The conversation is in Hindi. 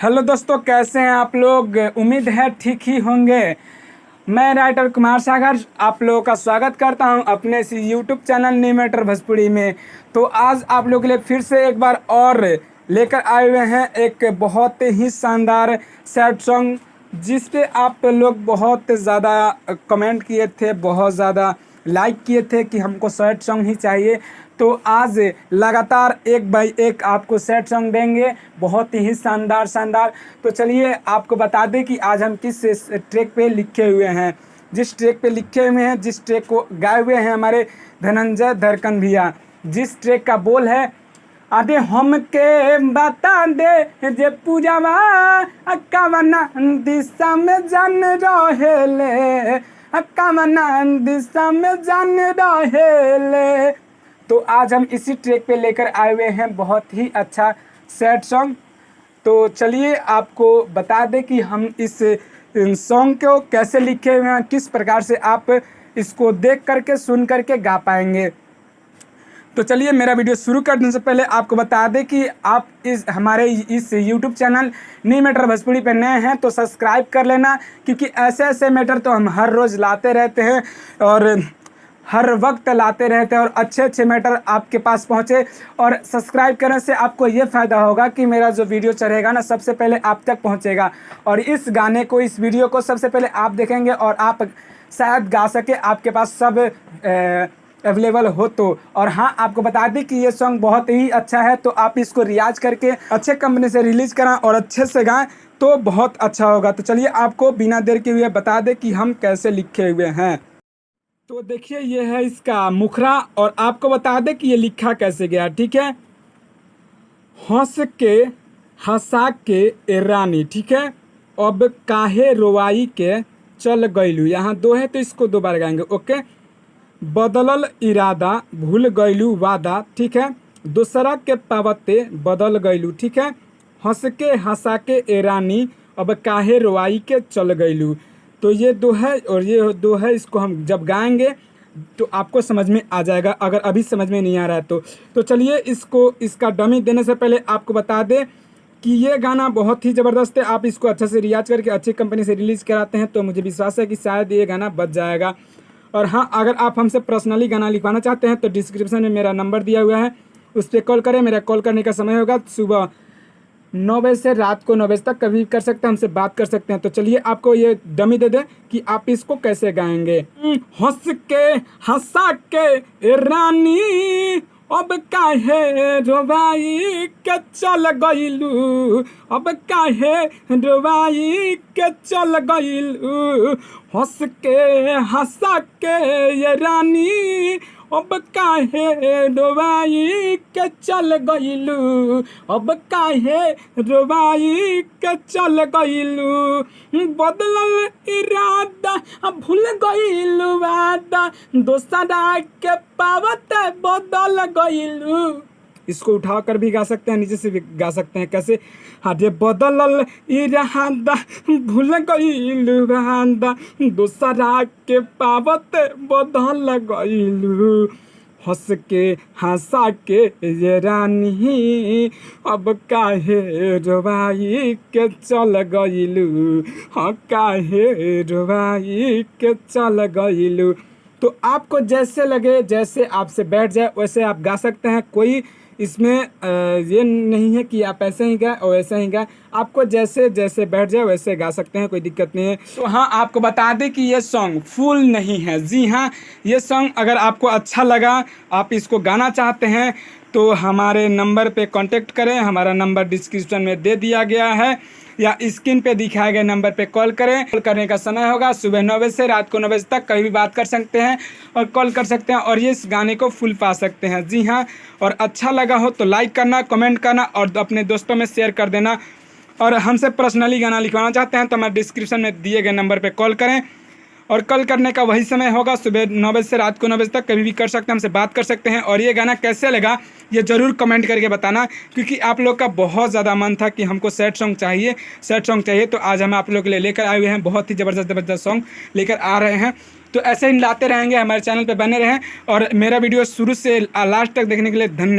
हेलो दोस्तों, कैसे हैं आप लोग। उम्मीद है ठीक ही होंगे। मैं राइटर कुमार सागर आप लोगों का स्वागत करता हूं अपने इस YouTube channel new matter Bhojpuri में। तो आज आप लोगों के लिए फिर से एक बार और लेकर आए हुए हैं एक बहुत ही शानदार सैड सॉन्ग, जिस पे आप लोग बहुत ज़्यादा कमेंट किए थे, बहुत ज़्यादा लाइक किए थे कि हमको सैड सॉन्ग ही चाहिए। तो आज लगातार एक बाई एक आपको सैड सॉन्ग देंगे, बहुत ही शानदार। तो चलिए आपको बता दें कि आज हम किस ट्रैक पे लिखे हुए हैं। जिस ट्रैक पे लिखे हुए हैं, जिस ट्रैक को गाए हुए हैं हमारे धनंजय धड़कन भैया, जिस ट्रैक का बोल है आधे हमके बता दे जे पूजावा कवना दिशा में जान रहेले, कवना दिशा में जान रहेले। तो आज हम इसी ट्रैक पे लेकर आए हुए हैं बहुत ही अच्छा सैड सॉन्ग। तो चलिए आपको बता दें कि हम इस सॉन्ग को कैसे लिखे हुए हैं, किस प्रकार से आप इसको देख करके सुन करके गा पाएंगे। तो चलिए मेरा वीडियो शुरू करने से पहले आपको बता दें कि आप हमारे इस YouTube channel new matter Bhojpuri पे नए हैं तो सब्सक्राइब कर लेना, क्योंकि ऐसे मैटर तो हम हर रोज़ लाते रहते हैं और हर वक्त लाते रहते हैं और अच्छे मैटर आपके पास पहुंचे। और सब्सक्राइब करने से आपको ये फ़ायदा होगा कि मेरा जो वीडियो चढ़ेगा ना, सबसे पहले आप तक पहुंचेगा और इस गाने को, इस वीडियो को सबसे पहले आप देखेंगे और आप शायद गा सके, आपके पास सब अवेलेबल हो तो। और हाँ, आपको बता दें कि ये सॉन्ग बहुत ही अच्छा है, तो आप इसको रियाज करके अच्छे कंपनी से रिलीज़ कराएं और अच्छे से गाएं तो बहुत अच्छा होगा। तो चलिए आपको बिना देर के हुए बता दें कि हम कैसे लिखे हुए हैं। तो देखिए ये है इसका मुखरा और आपको बता दें कि ये लिखा कैसे गया। ठीक है, हंस के हंसा के ए रानी, ठीक है, अब काहे रोवाई के चल गईलू। यहाँ दो है तो इसको दो बार गाएंगे। ओके, बदलल इरादा भूल गईलू वादा, ठीक है, दूसरा के पावते बदल गईलू। ठीक है, हंस के हंसा के ए रानी अब काहे रोवाई के चल गईलू। तो ये दो है और ये दो है, इसको हम जब गाएंगे तो आपको समझ में आ जाएगा, अगर अभी समझ में नहीं आ रहा है तो चलिए इसका डमी देने से पहले आपको बता दें कि ये गाना बहुत ही ज़बरदस्त है। आप इसको अच्छे से रियाज करके अच्छी कंपनी से रिलीज़ कराते हैं तो मुझे विश्वास है कि शायद ये गाना बच जाएगा। और हाँ, अगर आप हमसे पर्सनली गाना लिखवाना चाहते हैं तो डिस्क्रिप्शन में मेरा नंबर दिया हुआ है, उस पर कॉल करें। मेरा कॉल करने का समय होगा सुबह 9 बजे से रात को 9 बजे तक, कभी भी कर सकते हैं, हमसे बात कर सकते हैं। तो चलिए आपको ये डमी दे दें कि आप इसको कैसे गाएंगे। हंस के हंसा के ए रानी अब काहे रोवाई के चल गईलू, अब काहे रोवाई के चल गईलू। हंस के हंसा के ये रानी अब काहे रोवाई के चल गईलू, अब काहे रोवाई के चल गईलू। बदलल इरादा भूल गईलू वादा, दूसरा के पावत बदल गईलू। इसको उठा कर भी गा सकते हैं, नीचे से भी गा सकते हैं। कैसे? अरे बदलल इरादा भूल गईलू वादा, दूसरा के पावत बदल गईलू। हंस के हंसा के ये रानी अब काहे रोवाई के चल गईलू, हाँ काहे रोवाई के चल गईलू। तो आपको जैसे लगे, जैसे आपसे बैठ जाए वैसे आप गा सकते हैं। कोई इसमें ये नहीं है कि आप ऐसे ही गाएं और ऐसे ही गाएं, आपको जैसे जैसे बैठ जाए वैसे गा सकते हैं, कोई दिक्कत नहीं है। तो हाँ, आपको बता दें कि ये सॉन्ग फुल नहीं है। जी हाँ, ये सॉन्ग अगर आपको अच्छा लगा, आप इसको गाना चाहते हैं तो हमारे नंबर पे कांटेक्ट करें। हमारा नंबर डिस्क्रिप्शन में दे दिया गया है या स्क्रीन पे दिखाए गए नंबर पे कॉल करें। कॉल करने का समय होगा सुबह 9 बजे से रात को 9 बजे तक, कहीं भी बात कर सकते हैं और कॉल कर सकते हैं और ये इस गाने को फुल पा सकते हैं। जी हाँ, और अच्छा लगा हो तो लाइक करना, कमेंट करना और अपने दोस्तों में शेयर कर देना। और हमसे पर्सनली गाना लिखवाना चाहते हैं तो हमारे डिस्क्रिप्शन में दिए गए नंबर पर कॉल करें और कॉल करने का वही समय होगा सुबह 9 बजे से रात को 9 बजे तक, कभी भी कर सकते हैं, हमसे बात कर सकते हैं। और ये गाना कैसे लगा ये ज़रूर कमेंट करके बताना, क्योंकि आप लोग का बहुत ज़्यादा मन था कि हमको सैड सॉन्ग चाहिए। तो आज हम आप लोग के लिए लेकर आए हुए हैं, बहुत ही ज़बरदस्त सॉन्ग लेकर आ रहे हैं। तो ऐसे ही लाते रहेंगे, हमारे चैनल पर बने रहें और मेरा वीडियो शुरू से लास्ट तक देखने के लिए धन्यवाद।